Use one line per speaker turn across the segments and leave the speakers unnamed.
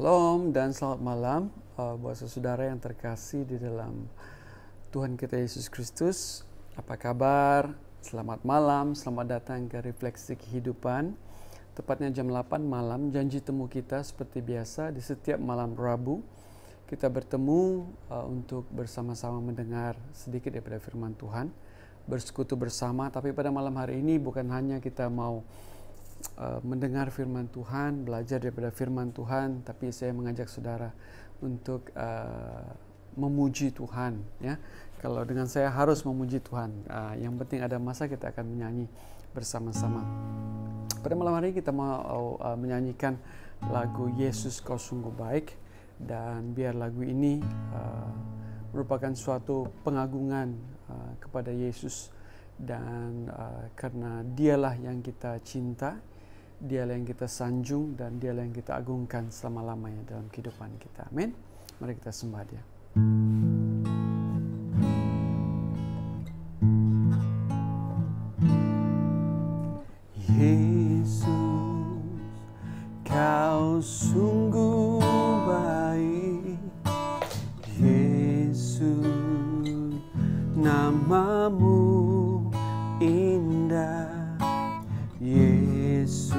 Shalom dan selamat malam buat saudara yang terkasih di dalam Tuhan kita Yesus Kristus. Apa kabar? Selamat malam, selamat datang ke Refleksi Kehidupan. Tepatnya jam 8 malam, janji temu kita seperti biasa di setiap malam Rabu. Kita bertemu untuk bersama-sama mendengar sedikit daripada firman Tuhan, bersekutu bersama. Tapi pada malam hari ini bukan hanya kita mau mendengar firman Tuhan, belajar daripada firman Tuhan, tapi saya mengajak saudara untuk memuji Tuhan, ya. Kalau dengan saya harus memuji Tuhan, yang penting ada masa kita akan menyanyi bersama-sama. Pada malam hari kita mau menyanyikan lagu Yesus Kau Sungguh Baik, dan biar lagu ini merupakan suatu pengagungan kepada Yesus. Dan karena dialah yang kita cinta, dialah yang kita sanjung, dan dialah yang kita agungkan selama-lamanya dalam kehidupan kita. Amin. Mari kita sembah Dia. Yesus, Kau sungguh baik. Yesus, namamu indah. Yesus,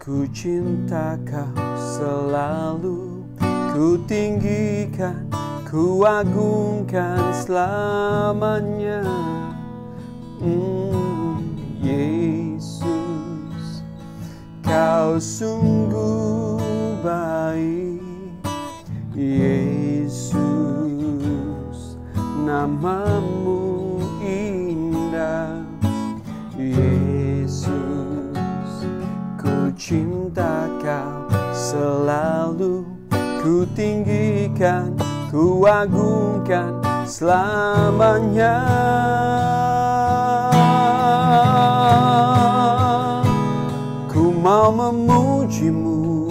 ku cinta Kau selalu, ku tinggikan, ku agungkan selamanya. Yesus, Kau sungguh baik. Yesus, namamu indah. Yesus, ku cinta Kau selalu, ku tinggikan, ku agungkan selamanya. Ku mau memuji-Mu,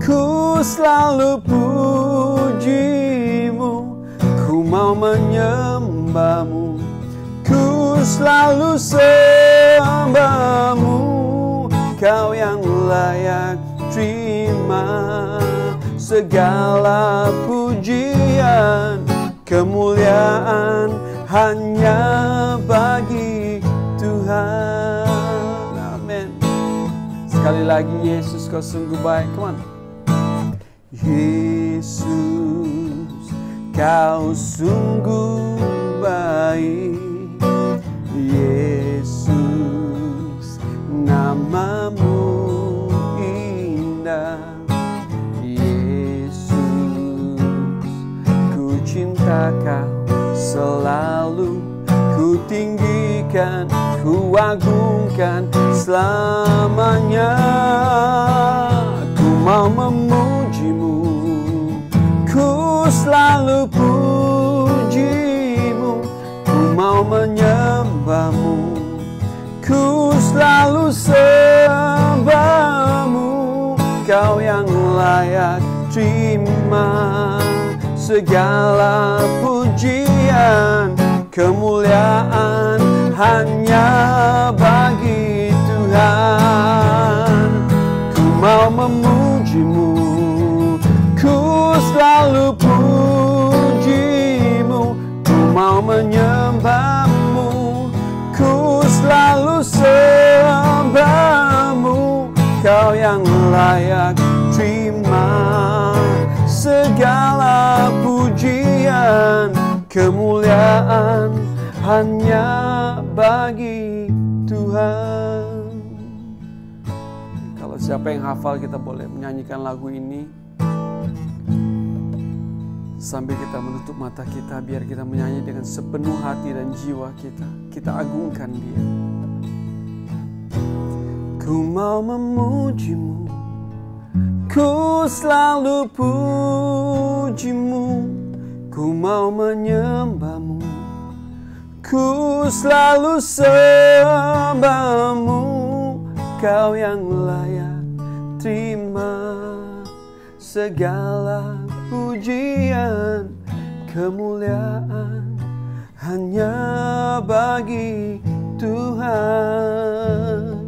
ku selalu puji-Mu, ku mau menyembah-Mu, ku selalu sembah-Mu. Kau yang layak terima segala pujian, kemuliaan hanya bagi Tuhan. Amin. Sekali lagi, Yesus Kau sungguh baik. Come on. Yesus, Kau sungguh baik. Yesus, namamu indah. Yesus, ku cinta Kau selalu, ku tinggikan, ku agungkan selamanya. Ku mau memuji-Mu, ku selalu puji-Mu, ku mau menyembah-Mu, ku selalu sembah-Mu. Kau yang layak terima segala pujian, kemuliaan hanya bagi Tuhan. Ku mau memuji-Mu, ku selalu puji-Mu, ku mau menyembah-Mu, ku selalu sembah-Mu. Kau yang layak terima segala pujian, kemuliaan hanya bagi Tuhan. Kalau siapa yang hafal, kita boleh menyanyikan lagu ini sambil kita menutup mata kita, biar kita menyanyi dengan sepenuh hati dan jiwa kita. Kita agungkan Dia. Ku mau memuji-Mu, ku selalu puji-Mu, ku mau menyembah-Mu, ku selalu sembah-Mu. Kau yang layak terima segala pujian, kemuliaan hanya bagi Tuhan.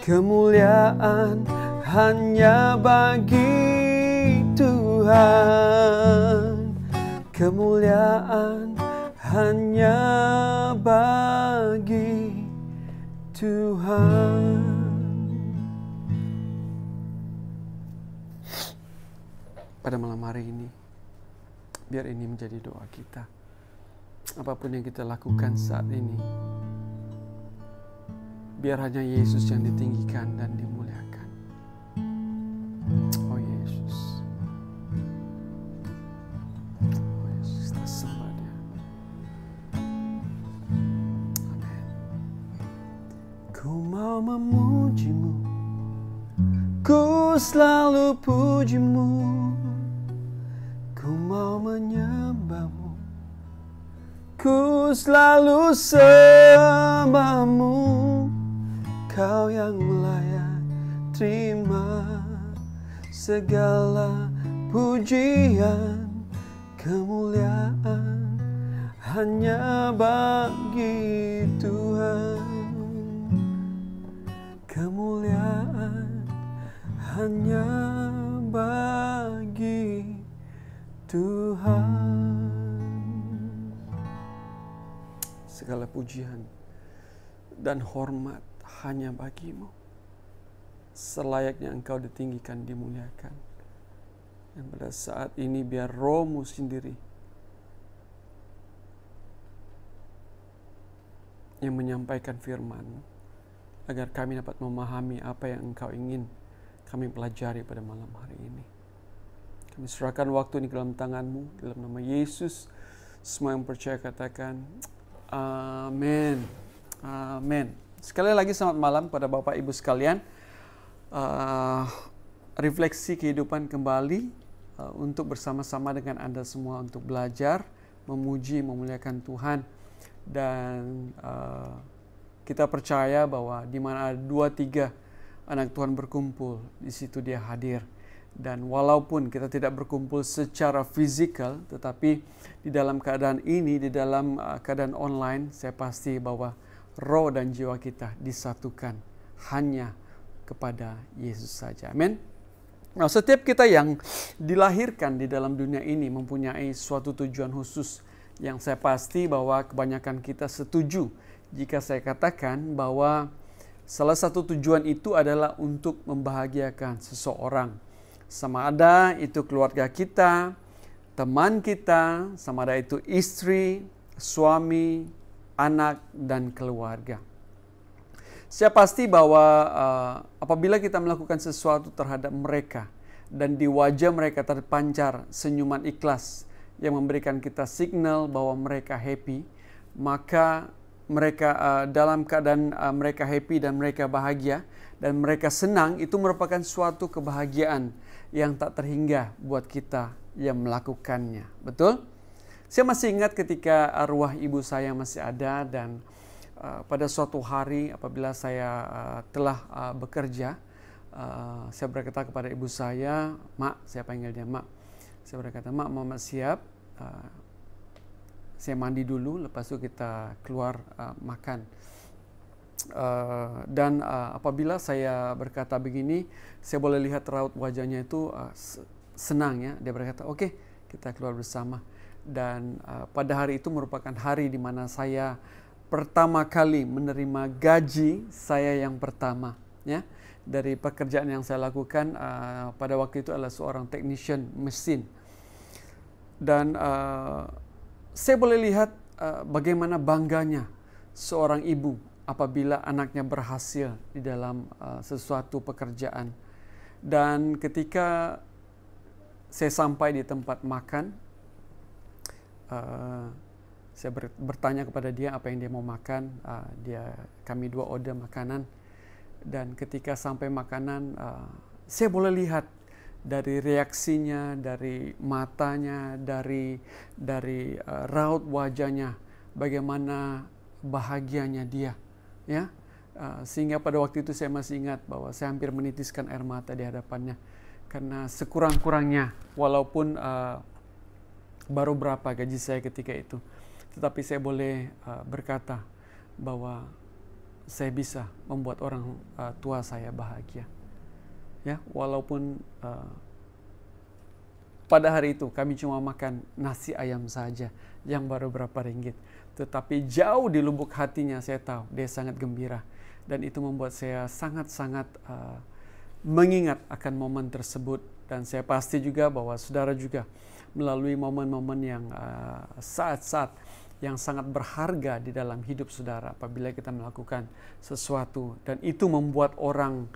Kemuliaan hanya bagi Tuhan. Kemuliaan hanya bagi Tuhan. Pada malam hari ini, biar ini menjadi doa kita. Apapun yang kita lakukan saat ini, biar hanya Yesus yang ditinggikan dan dimuliakan. Oh Yesus. Oh Yesus, kita sembah Dia. Amin. Ku mau memuji-Mu, ku selalu puji-Mu. Ku mau menyembah-Mu, ku selalu sembah-Mu. Kau yang layak terima segala pujian, kemuliaan hanya bagi Tuhan. Kemuliaan hanya bagi Tuhan. Segala pujian dan hormat hanya bagi-Mu. Selayaknya Engkau ditinggikan, dimuliakan. Dan pada saat ini biar Roh-Mu sendiri yang menyampaikan firman-Mu, agar kami dapat memahami apa yang Engkau ingin kami pelajari pada malam hari ini. Kami serahkan waktu ini ke dalam tangan-Mu, dalam nama Yesus. Semua yang percaya katakan, amin. Amin. Sekali lagi selamat malam pada Bapak Ibu sekalian. Refleksi kehidupan kembali untuk bersama-sama dengan Anda semua untuk belajar, memuji, memuliakan Tuhan. Dan kita percaya bahwa di mana ada 2-3 anak Tuhan berkumpul, di situ Dia hadir. Dan walaupun kita tidak berkumpul secara fisikal, tetapi di dalam keadaan ini, di dalam keadaan online, saya pasti bahwa roh dan jiwa kita disatukan hanya kepada Yesus saja. Amin. Nah, setiap kita yang dilahirkan di dalam dunia ini mempunyai suatu tujuan khusus, yang saya pasti bahwa kebanyakan kita setuju jika saya katakan bahwa salah satu tujuan itu adalah untuk membahagiakan seseorang. Sama ada itu keluarga kita, teman kita, sama ada itu istri, suami, anak, dan keluarga. Saya pasti bahwa apabila kita melakukan sesuatu terhadap mereka dan di wajah mereka terpancar senyuman ikhlas yang memberikan kita signal bahwa mereka happy, maka mereka dalam keadaan mereka happy dan mereka bahagia dan mereka senang, itu merupakan suatu kebahagiaan yang tak terhingga buat kita yang melakukannya. Betul? Saya masih ingat ketika arwah ibu saya masih ada dan pada suatu hari apabila saya telah bekerja, saya berkata kepada ibu saya, "Mak," saya panggil dia Mak. Saya berkata, "Mak, Mama siap. Saya mandi dulu, lepas itu kita keluar makan." Dan apabila saya berkata begini, saya boleh lihat raut wajahnya itu senang ya. Dia berkata, "Oke, kita keluar bersama." Dan pada hari itu merupakan hari di mana saya pertama kali menerima gaji saya yang pertama ya, dari pekerjaan yang saya lakukan pada waktu itu adalah seorang technician mesin. Dan saya boleh lihat bagaimana bangganya seorang ibu apabila anaknya berhasil di dalam sesuatu pekerjaan. Dan ketika saya sampai di tempat makan, saya bertanya kepada dia apa yang dia mau makan. Kami 2 order makanan. Dan ketika sampai makanan, saya boleh lihat dari reaksinya, dari matanya, dari raut wajahnya, bagaimana bahagianya dia. Ya, sehingga pada waktu itu saya masih ingat bahwa saya hampir menitiskan air mata di hadapannya, karena sekurang-kurangnya walaupun baru berapa gaji saya ketika itu, tetapi saya boleh berkata bahwa saya bisa membuat orang tua saya bahagia. Ya, walaupun pada hari itu kami cuma makan nasi ayam saja yang baru berapa ringgit. Tetapi jauh di lubuk hatinya saya tahu dia sangat gembira. Dan itu membuat saya sangat-sangat mengingat akan momen tersebut. Dan saya pasti juga bahwa saudara juga melalui momen-momen yang saat-saat yang sangat berharga di dalam hidup saudara apabila kita melakukan sesuatu. Dan itu membuat orang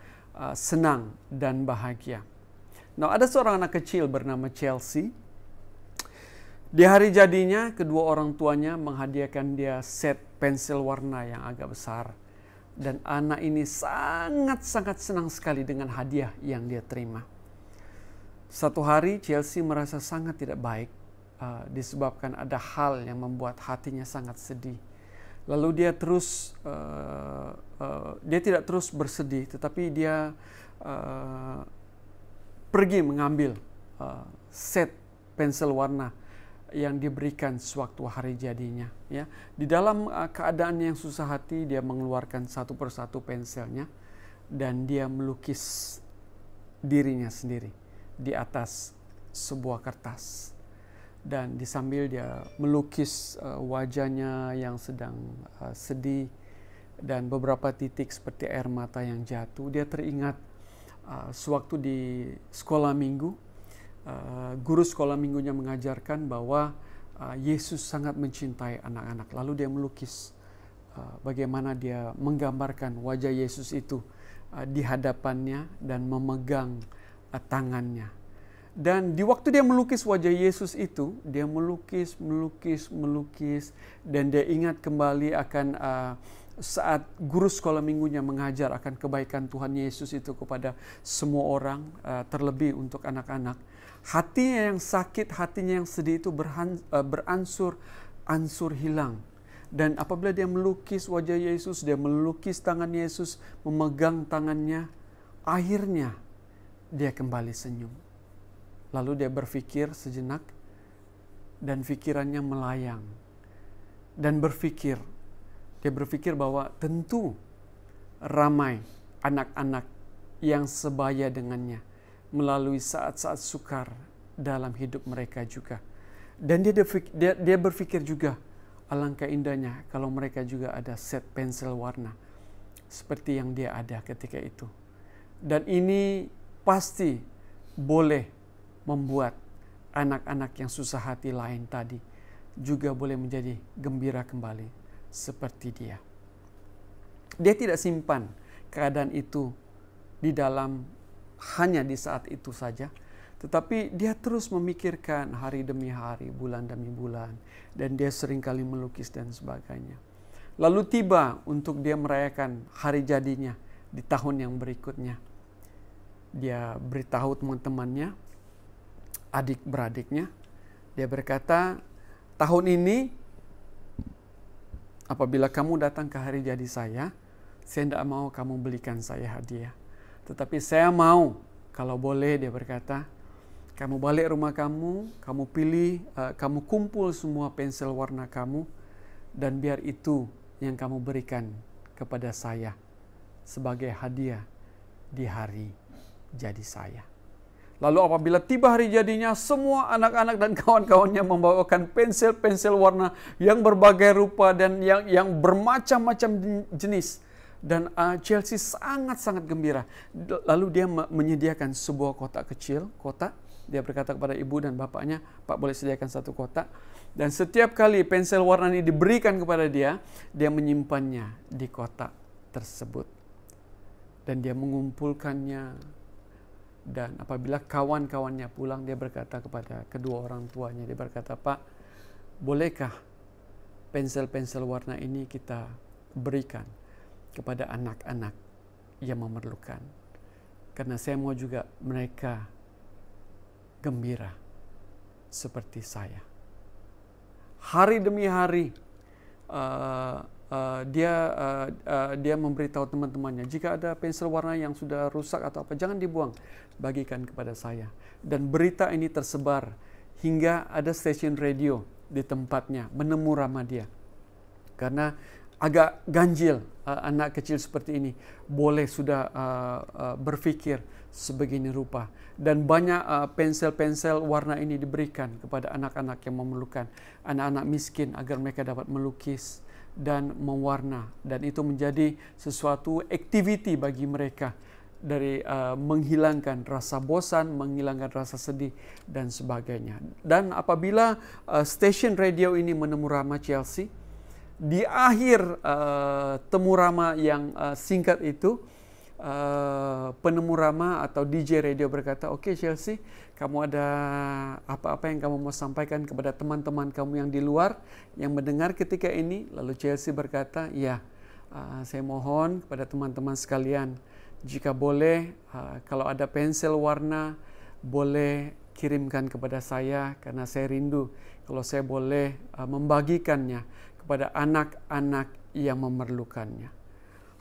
senang dan bahagia. Nah, ada seorang anak kecil bernama Chelsea. Di hari jadinya, kedua orang tuanya menghadiahkan dia set pensil warna yang agak besar. Dan anak ini sangat-sangat senang sekali dengan hadiah yang dia terima. Satu hari Chelsea merasa sangat tidak baik disebabkan ada hal yang membuat hatinya sangat sedih. Lalu dia tidak terus bersedih, tetapi dia pergi mengambil set pensil warna yang diberikan sewaktu hari jadinya. Ya, di dalam keadaan yang susah hati, dia mengeluarkan satu persatu pensilnya dan dia melukis dirinya sendiri di atas sebuah kertas. Dan disambil dia melukis wajahnya yang sedang sedih dan beberapa titik seperti air mata yang jatuh, dia teringat sewaktu di sekolah minggu, guru sekolah minggunya mengajarkan bahwa Yesus sangat mencintai anak-anak. Lalu dia melukis bagaimana dia menggambarkan wajah Yesus itu di hadapannya dan memegang tangannya. Dan di waktu dia melukis wajah Yesus itu, dia melukis, dan dia ingat kembali akan saat guru sekolah minggunya mengajar akan kebaikan Tuhan Yesus itu kepada semua orang, terlebih untuk anak-anak. Hatinya yang sakit, hatinya yang sedih itu beransur hilang. Dan apabila dia melukis wajah Yesus, dia melukis tangan Yesus, memegang tangannya, akhirnya dia kembali senyum. Lalu dia berpikir sejenak dan pikirannya melayang. Dan dia berpikir bahwa tentu ramai anak-anak yang sebaya dengannya melalui saat-saat sukar dalam hidup mereka juga. Dan dia berpikir juga, alangkah indahnya kalau mereka juga ada set pensil warna seperti yang dia ada ketika itu. Dan ini pasti boleh membuat anak-anak yang susah hati lain tadi juga boleh menjadi gembira kembali seperti dia. Dia tidak simpan keadaan itu di dalam hanya di saat itu saja, tetapi dia terus memikirkan hari demi hari, bulan demi bulan, dan dia seringkali melukis dan sebagainya. Lalu tiba untuk dia merayakan hari jadinya di tahun yang berikutnya. Dia beritahu teman-temannya, adik-beradiknya, dia berkata, tahun ini apabila kamu datang ke hari jadi saya tidak mau kamu belikan saya hadiah. Tetapi saya mau, kalau boleh, dia berkata, kamu balik rumah kamu pilih, kamu kumpul semua pensil warna kamu, dan biar itu yang kamu berikan kepada saya sebagai hadiah di hari jadi saya. Lalu apabila tiba hari jadinya, semua anak-anak dan kawan-kawannya membawakan pensil-pensil warna yang berbagai rupa dan yang bermacam-macam jenis. Dan Chelsea sangat-sangat gembira. Lalu dia menyediakan sebuah kotak kecil, Dia berkata kepada ibu dan bapaknya, Pak, boleh sediakan satu kotak. Dan setiap kali pensil warna ini diberikan kepada dia menyimpannya di kotak tersebut. Dan dia mengumpulkannya. Dan apabila kawan-kawannya pulang, dia berkata kepada kedua orang tuanya, dia berkata, Pak, bolehkah pensil-pensil warna ini kita berikan kepada anak-anak yang memerlukan? Karena saya mau juga mereka gembira seperti saya. Hari demi hari dia memberitahu teman-temannya, jika ada pensil warna yang sudah rusak atau apa, jangan dibuang, bagikan kepada saya. Dan berita ini tersebar hingga ada stasiun radio di tempatnya menemu ramah dia. Karena agak ganjil, anak kecil seperti ini boleh sudah berpikir sebegini rupa. Dan banyak pensel-pensel warna ini diberikan kepada anak-anak yang memerlukan, anak-anak miskin, agar mereka dapat melukis dan mewarna. Dan itu menjadi sesuatu aktiviti bagi mereka, dari menghilangkan rasa bosan, menghilangkan rasa sedih, dan sebagainya. Dan apabila stasiun radio ini menemu Rama Chelsea, di akhir temu Rama yang singkat itu, penemu Rama atau DJ radio berkata, "Oke, Chelsea, kamu ada apa-apa yang kamu mau sampaikan kepada teman-teman kamu yang di luar yang mendengar ketika ini?" Lalu Chelsea berkata, "Ya, saya mohon kepada teman-teman sekalian, jika boleh, kalau ada pensel warna, boleh kirimkan kepada saya, karena saya rindu kalau saya boleh membagikannya kepada anak-anak yang memerlukannya."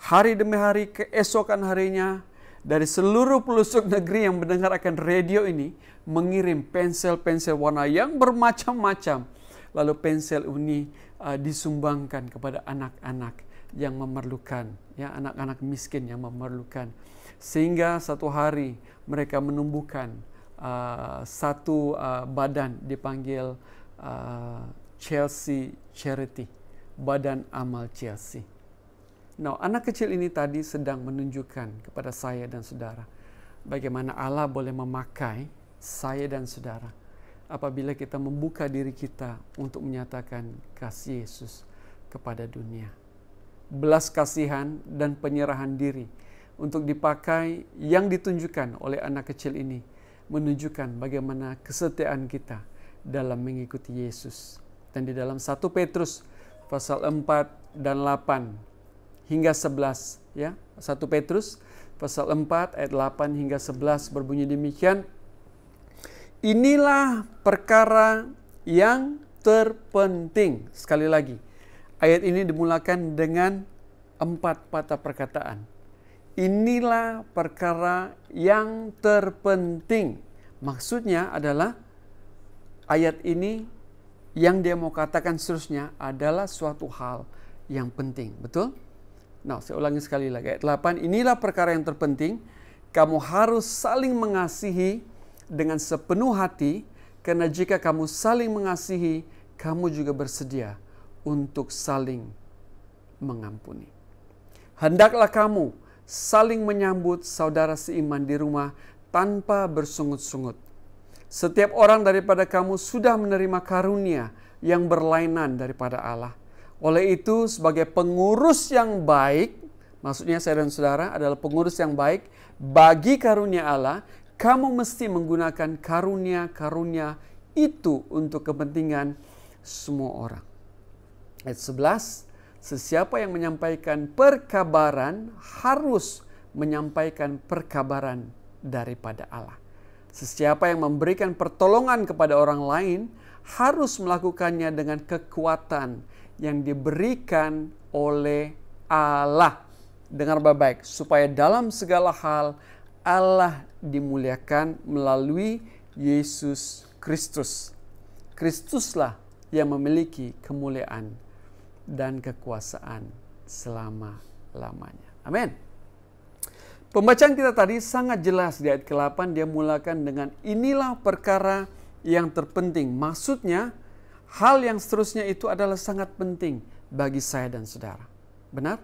Hari demi hari, keesokan harinya, dari seluruh pelosok negeri yang mendengar akan radio ini, mengirim pensel-pensel warna yang bermacam-macam. Lalu pensel ini disumbangkan kepada anak-anak yang memerlukan, ya, anak-anak miskin yang memerlukan. Sehingga satu hari mereka menumbuhkan satu badan dipanggil Chelsea Charity, Badan Amal Chelsea. Nah, anak kecil ini tadi sedang menunjukkan kepada saya dan saudara bagaimana Allah boleh memakai saya dan saudara apabila kita membuka diri kita untuk menyatakan kasih Yesus kepada dunia. Belas kasihan dan penyerahan diri untuk dipakai yang ditunjukkan oleh anak kecil ini menunjukkan bagaimana kesetiaan kita dalam mengikuti Yesus. Dan di dalam 1 Petrus pasal 4 dan 8 hingga 11, ya. 1 Petrus pasal 4 ayat 8 hingga 11 berbunyi demikian. "Inilah perkara yang terpenting." Sekali lagi, ayat ini dimulakan dengan 4 patah perkataan. Inilah perkara yang terpenting. Maksudnya adalah ayat ini yang dia mau katakan seterusnya adalah suatu hal yang penting. Betul? Nah, saya ulangi sekali lagi. Ayat 8, "Inilah perkara yang terpenting. Kamu harus saling mengasihi dengan sepenuh hati, karena jika kamu saling mengasihi, kamu juga bersedia untuk saling mengampuni. Hendaklah kamu saling menyambut saudara seiman di rumah tanpa bersungut-sungut. Setiap orang daripada kamu sudah menerima karunia yang berlainan daripada Allah. Oleh itu, sebagai pengurus yang baik," maksudnya saya dan saudara adalah pengurus yang baik bagi karunia Allah, kamu mesti menggunakan karunia-karunia itu untuk kepentingan semua orang. Ayat 11, "Sesiapa yang menyampaikan perkabaran harus menyampaikan perkabaran daripada Allah. Sesiapa yang memberikan pertolongan kepada orang lain harus melakukannya dengan kekuatan yang diberikan oleh Allah." Dengar baik-baik, supaya dalam segala hal Allah dimuliakan melalui Yesus Kristus. Kristuslah yang memiliki kemuliaan dan kekuasaan selama-lamanya. Amin. Pembacaan kita tadi sangat jelas di ayat ke-8, dia mulakan dengan inilah perkara yang terpenting. Maksudnya, hal yang seterusnya itu adalah sangat penting bagi saya dan saudara. Benar?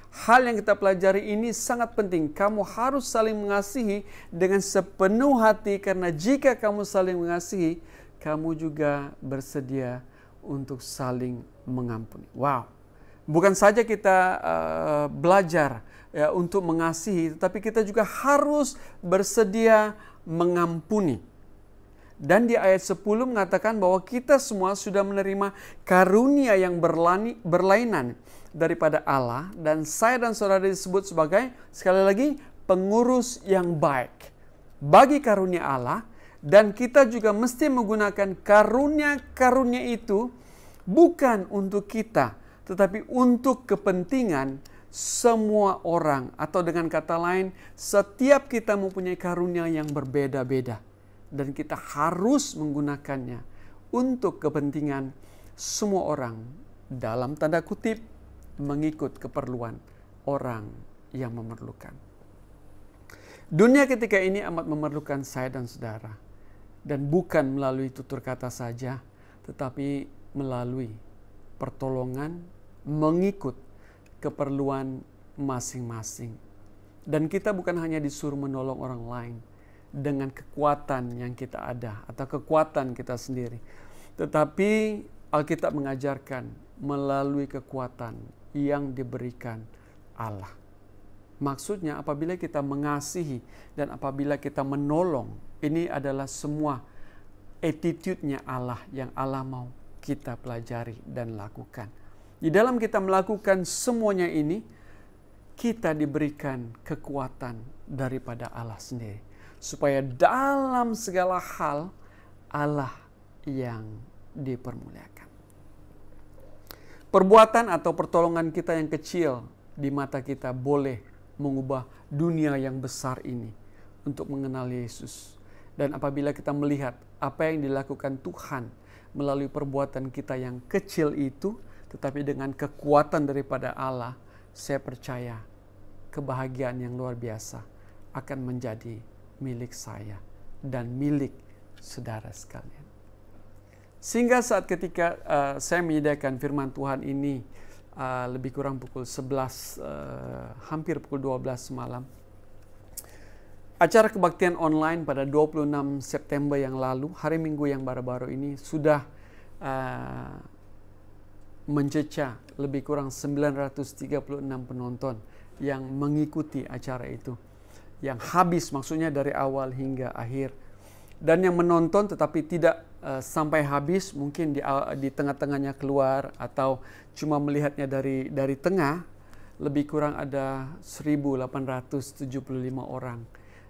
Hal yang kita pelajari ini sangat penting. Kamu harus saling mengasihi dengan sepenuh hati, karena jika kamu saling mengasihi, kamu juga bersedia untuk saling mengampuni. Wow. Bukan saja kita belajar ya, untuk mengasihi, tetapi kita juga harus bersedia mengampuni. Dan di ayat 10 mengatakan bahwa kita semua sudah menerima karunia yang berlainan daripada Allah. Dan saya dan saudara disebut sebagai, sekali lagi, pengurus yang baik bagi karunia Allah. Dan kita juga mesti menggunakan karunia-karunia itu bukan untuk kita, tetapi untuk kepentingan semua orang. Atau dengan kata lain, setiap kita mempunyai karunia yang berbeda-beda. Dan kita harus menggunakannya untuk kepentingan semua orang. Dalam tanda kutip, mengikut keperluan orang yang memerlukan. Dunia ketika ini amat memerlukan saya dan saudara. Dan bukan melalui tutur kata saja, tetapi melalui pertolongan mengikut keperluan masing-masing. Dan kita bukan hanya disuruh menolong orang lain dengan kekuatan yang kita ada atau kekuatan kita sendiri. Tetapi Alkitab mengajarkan melalui kekuatan yang diberikan Allah. Maksudnya apabila kita mengasihi dan apabila kita menolong, ini adalah semua attitude-nya Allah yang Allah mau kita pelajari dan lakukan. Di dalam kita melakukan semuanya ini, kita diberikan kekuatan daripada Allah sendiri. Supaya dalam segala hal Allah yang dipermuliakan. Perbuatan atau pertolongan kita yang kecil di mata kita boleh mengubah dunia yang besar ini untuk mengenal Yesus. Dan apabila kita melihat apa yang dilakukan Tuhan melalui perbuatan kita yang kecil itu, tetapi dengan kekuatan daripada Allah, saya percaya kebahagiaan yang luar biasa akan menjadi milik saya dan milik saudara sekalian. Sehingga saat ketika saya menyediakan firman Tuhan ini lebih kurang pukul 11, hampir pukul 12 malam. Acara kebaktian online pada 26 September yang lalu, hari Minggu yang baru-baru ini, sudah mencecah lebih kurang 936 penonton yang mengikuti acara itu. Yang habis maksudnya dari awal hingga akhir. Dan yang menonton tetapi tidak sampai habis, mungkin di tengah-tengahnya keluar atau cuma melihatnya dari tengah, lebih kurang ada 1.875 orang.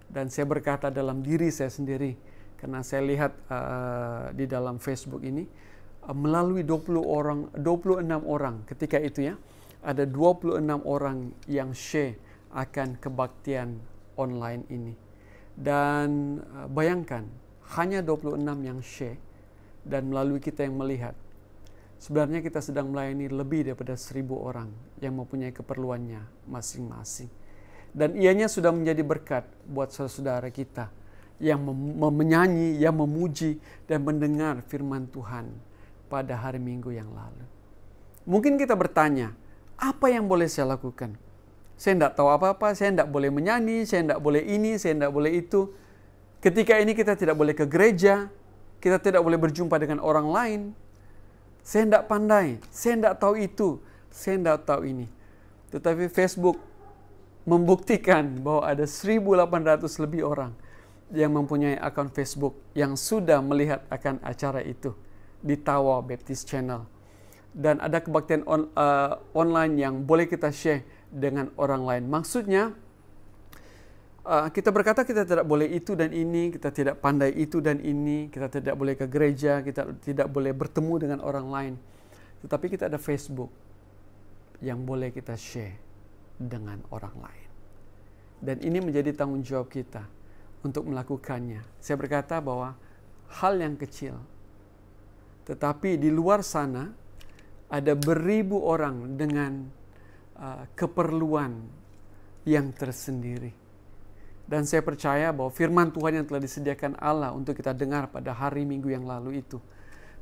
Dan saya berkata dalam diri saya sendiri, karena saya lihat di dalam Facebook ini, melalui 26 orang ketika itu ya, ada 26 orang yang share akan kebaktian online ini. Dan bayangkan, hanya 26 yang share dan melalui kita yang melihat. Sebenarnya kita sedang melayani lebih daripada 1.000 orang yang mempunyai keperluannya masing-masing. Dan ianya sudah menjadi berkat buat saudara kita yang menyanyi, yang memuji dan mendengar firman Tuhan pada hari Minggu yang lalu. Mungkin kita bertanya, apa yang boleh saya lakukan? Saya tidak tahu apa-apa, saya tidak boleh menyanyi, saya tidak boleh ini, saya tidak boleh itu. Ketika ini kita tidak boleh ke gereja, kita tidak boleh berjumpa dengan orang lain. Saya tidak pandai, saya tidak tahu itu, saya tidak tahu ini. Tetapi Facebook membuktikan bahwa ada 1.800 lebih orang yang mempunyai akun Facebook yang sudah melihat akan acara itu di Tawa Baptist Channel. Dan ada kebaktian online yang boleh kita share dengan orang lain. Maksudnya, kita berkata kita tidak boleh itu dan ini, kita tidak pandai itu dan ini, kita tidak boleh ke gereja, kita tidak boleh bertemu dengan orang lain. Tetapi kita ada Facebook yang boleh kita share dengan orang lain. Dan ini menjadi tanggung jawab kita untuk melakukannya. Saya berkata bahwa hal yang kecil, tetapi di luar sana ada beribu orang dengan keperluan yang tersendiri. Dan saya percaya bahwa firman Tuhan yang telah disediakan Allah untuk kita dengar pada hari Minggu yang lalu itu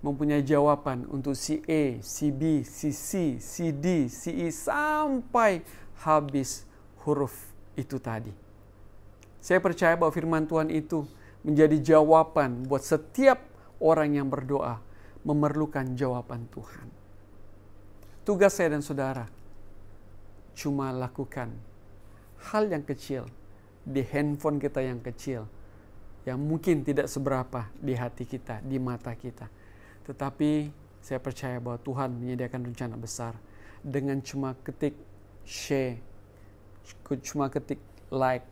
mempunyai jawaban untuk si A, si B, si C, si D, si E sampai habis huruf itu tadi. Saya percaya bahwa firman Tuhan itu menjadi jawaban buat setiap orang yang berdoa memerlukan jawaban Tuhan. Tugas saya dan saudara cuma lakukan hal yang kecil di handphone kita yang kecil, yang mungkin tidak seberapa di hati kita, di mata kita. Tetapi saya percaya bahwa Tuhan menyediakan rencana besar dengan cuma ketik share, cuma ketik like,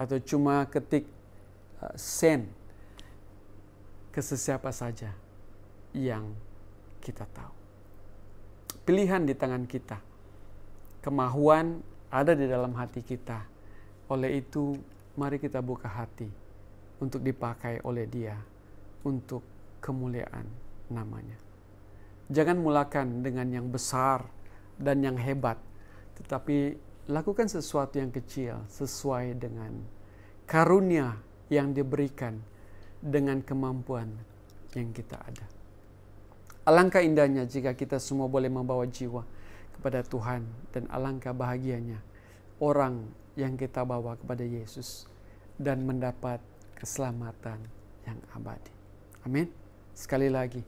atau cuma ketik send ke sesiapa saja yang kita tahu. Pilihan di tangan kita. Kemahuan ada di dalam hati kita. Oleh itu, mari kita buka hati untuk dipakai oleh Dia untuk kemuliaan namanya. Jangan mulakan dengan yang besar dan yang hebat. Tetapi lakukan sesuatu yang kecil sesuai dengan karunia yang diberikan dengan kemampuan yang kita ada. Alangkah indahnya jika kita semua boleh membawa jiwa kepada Tuhan, dan alangkah bahagianya orang yang kita bawa kepada Yesus dan mendapat keselamatan yang abadi. Amin. Sekali lagi,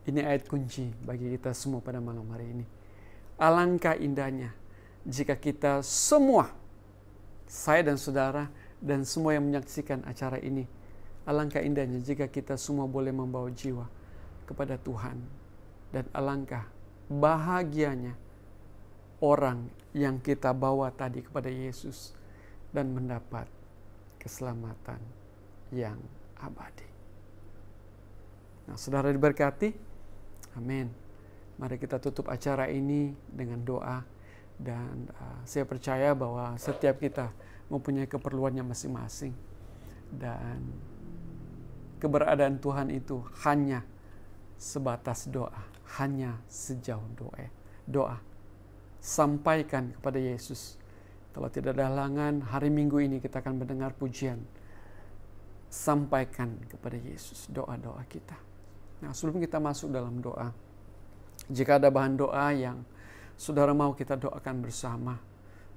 ini ayat kunci bagi kita semua pada malam hari ini. Alangkah indahnya jika kita semua, saya dan saudara dan semua yang menyaksikan acara ini, alangkah indahnya jika kita semua boleh membawa jiwa kepada Tuhan, dan alangkah bahagianya orang yang kita bawa tadi kepada Yesus dan mendapat keselamatan yang abadi. Nah, saudara diberkati. Amin. Mari kita tutup acara ini dengan doa. Dan saya percaya bahwa setiap kita mempunyai keperluannya masing-masing. Dan keberadaan Tuhan itu hanya sebatas doa. Hanya sejauh doa. Sampaikan kepada Yesus. Kalau tidak ada halangan, hari Minggu ini kita akan mendengar pujian. Sampaikan kepada Yesus doa-doa kita. Nah, sebelum kita masuk dalam doa, jika ada bahan doa yang saudara mau kita doakan bersama,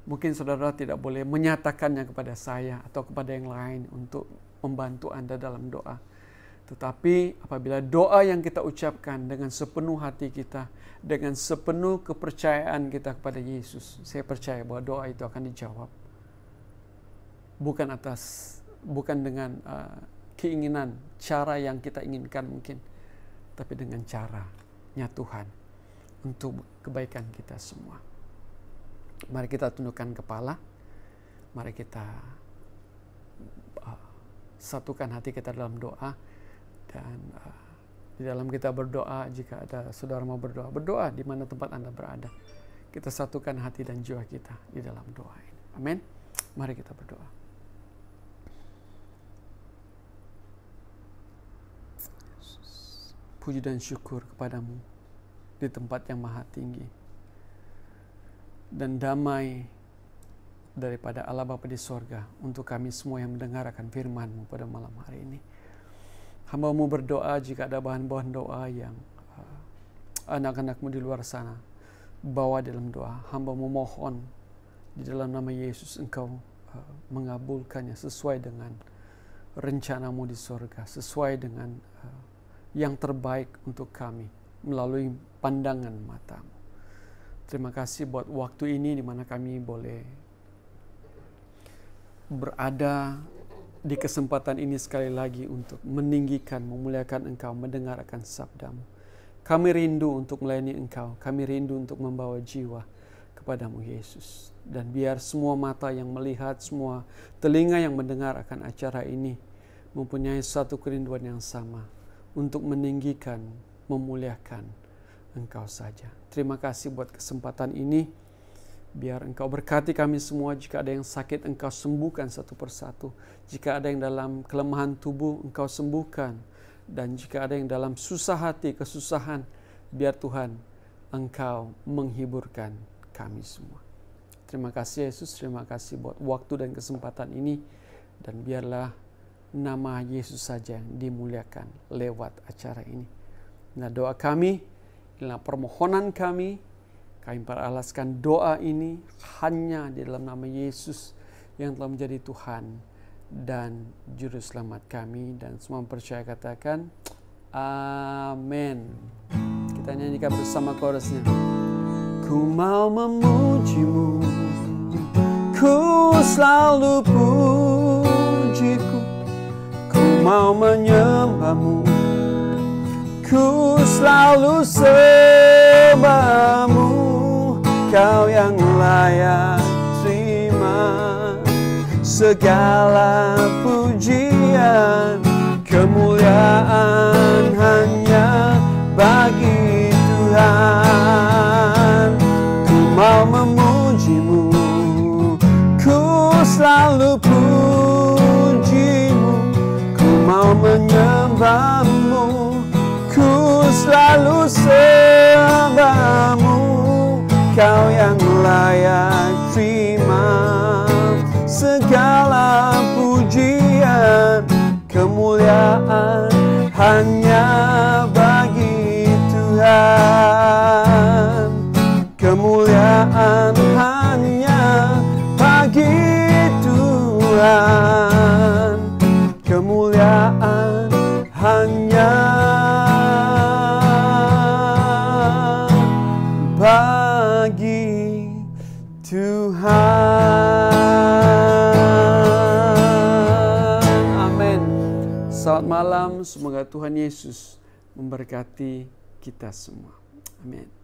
mungkin saudara tidak boleh menyatakannya kepada saya atau kepada yang lain untuk membantu Anda dalam doa. Tetapi apabila doa yang kita ucapkan dengan sepenuh hati kita, dengan sepenuh kepercayaan kita kepada Yesus, saya percaya bahwa doa itu akan dijawab. Bukan dengan keinginan, cara yang kita inginkan mungkin, tapi dengan caranya Tuhan untuk kebaikan kita semua. Mari kita tundukkan kepala, mari kita satukan hati kita dalam doa. Dan di dalam kita berdoa, jika ada saudara mau berdoa di mana tempat Anda berada. Kita satukan hati dan jiwa kita di dalam doa ini. Amin. Mari kita berdoa. Puji dan syukur kepadamu di tempat yang maha tinggi. Dan damai daripada Allah Bapa di sorga untuk kami semua yang mendengarkan firman-Mu pada malam hari ini. Hamba-Mu berdoa jika ada bahan-bahan doa yang anak-anak-Mu di luar sana bawa dalam doa. Hamba-Mu mohon di dalam nama Yesus Engkau mengabulkannya sesuai dengan rencana-Mu di sorga, sesuai dengan yang terbaik untuk kami melalui pandangan mata-Mu. Terima kasih buat waktu ini di mana kami boleh berada di kesempatan ini sekali lagi untuk meninggikan, memuliakan Engkau, mendengarkan sabda-Mu. Kami rindu untuk melayani Engkau, kami rindu untuk membawa jiwa kepadamu Yesus. Dan biar semua mata yang melihat, semua telinga yang mendengar akan acara ini mempunyai satu kerinduan yang sama untuk meninggikan, memuliakan Engkau saja. Terima kasih buat kesempatan ini. Biar Engkau berkati kami semua. Jika ada yang sakit, Engkau sembuhkan satu persatu. Jika ada yang dalam kelemahan tubuh, Engkau sembuhkan. Dan jika ada yang dalam susah hati, kesusahan, biar Tuhan Engkau menghiburkan kami semua. Terima kasih Yesus, terima kasih buat waktu dan kesempatan ini. Dan biarlah nama Yesus saja yang dimuliakan lewat acara ini. Nah, doa kami, inilah permohonan kami. Kami peralaskan doa ini hanya di dalam nama Yesus yang telah menjadi Tuhan dan Juru Selamat kami. Dan semua percaya katakan amin. Kita nyanyikan bersama chorusnya. Ku mau memuji-Mu, ku selalu puji-Ku. Ku mau menyembah-Mu, ku selalu sembah-Mu. Kau yang layak terima segala pujian, kemuliaan hanya bagi Tuhan. Ku mau memuji-Mu, ku selalu puji-Mu. Ku mau menyembah-Mu, ku selalu sembah-Mu. Kau Shalom. Semoga Tuhan Yesus memberkati kita semua. Amin.